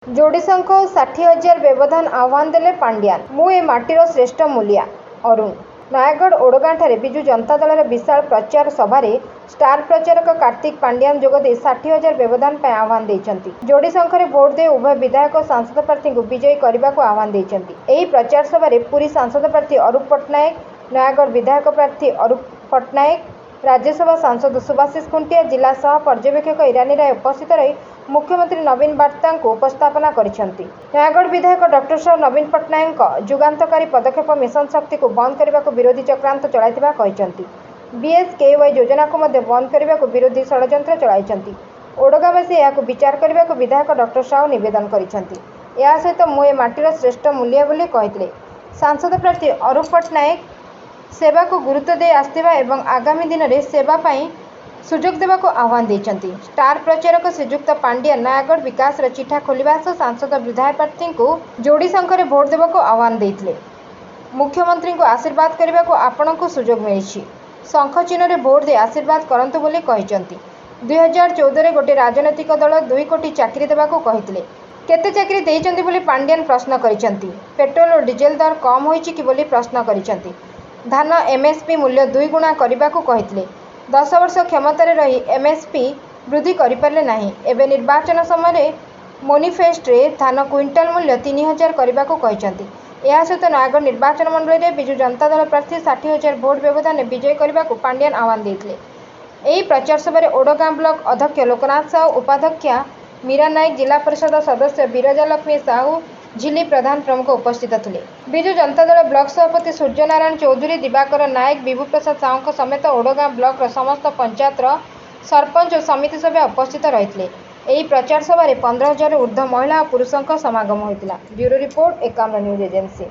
जोड़ीशंख 60,000 व्यवधान आह्वान देले पांड्यान। मु ए माटीर श्रेष्ठ मूलिया। अरुण नयागढ़ ओडगांठारे बिजु जनता दलर विशाल प्रचार सभारे स्टार प्रचारक कार्तिक पांड्यान जोगदे 60,000 व्यवधान पर आह्वान देइछंती। जोड़ीशंखरे भोट दे उभय विधायक और सांसद प्रार्थी को विजयी करने को आह्वान देइछंती। एही प्रचार सभारे पुरी सांसद प्रार्थी अरूप पट्टनायक, नयागढ़ विधायक प्रार्थी अरूप पट्टनायक, राज्यसभा सांसद सुभाषिष खुंटिया, जिला सह पर्यवेक्षक ईरानी राय उपस्थित रही मुख्यमंत्री नवीन बार्ता को उपस्थापना करिसेंती। नयागढ़ विधायक डॉक्टर सर नवीन पट्टनायक जुगांतकारी पदक्षेप मिशन शक्ति को बंद करने को विरोधी चक्रांत चलाइथिबा कहिसेंती। बीएसकेवाई योजना को मध्य बंद करने को विरोधी षड्यंत्र चलाइछंती। ओडगाँवासी एहाकु विचार करने को विधायक डॉक्टर साहू निवेदन करिसेंती। या सहित मु ए माटीर श्रेष्ठ मूल्य बोली कहिथिले। सांसद प्रार्थी अरूप पट्टनायक सेवा को गुरुत्व दे आस्थिबा एवं आगामी दिन में सेवा पाई सुजोग देवा को आह्वान देइछंती। स्टार प्रचारक श्रीजुक्त पांड्या नयागढ़ विकास चिठा खोलिबा सह सांसद विधायक प्रार्थी को जोड़ीशंखरे भोट देवा को आह्वान देइथिले। मुख्यमंत्री को आशीर्वाद करने को आपण को सुजोग मिली। शंख चिन्ह रे भोट दे आशीर्वाद करंतु बोली कहिसेंती। 2014 रे गोटे राजनैतिक दल 2 कोटी चाकरी देवा को कहिथिले। केते चाकरी देइछंती बोली पांड्यान प्रश्न करिसेंती। पेट्रोल और डीजेल दर कम होईछि कि बोली प्रश्न करिसेंती। धान एमएसपी मूल्य 2 गुणा करने को कहिथिले। 10 वर्ष क्षमतार रही एमएसपी वृद्धि करिपारले नाही। एबे निर्वाचन समय मोनिफेस्ट रे धान क्विंटाल मूल्य 3000 करने को कहिसेंती। या सहित नयागढ़ निर्वाचन मंडल में बिजु जनता दल प्रार्थी 60,000 भोट व्यवधान विजय करने को पांड्यान आह्वान देइथिले। एही प्रचार सभारे ओडगाँ ब्लॉक अध्यक्ष लोकनाथ साहू, उपाध्यक्षा मीरा नायक, जिला परिषद सदस्य विरजालक्ष्मी साहू, झिली प्रधान प्रमुख उपस्थित थे। बिजु जनता दल ब्लॉक सभापति सूर्यनारायण चौधरी, दिवाकर नायक, विभू प्रसाद साहू समेत ओडगाँ ब्लॉक समस्त पंचायत सरपंच और समिति सभ्य उपस्थित रही। एही प्रचार सभारे 15,000 ऊर्ध्व महिला और पुरुषों समागम होता। Bureau report, Ekamra news agency.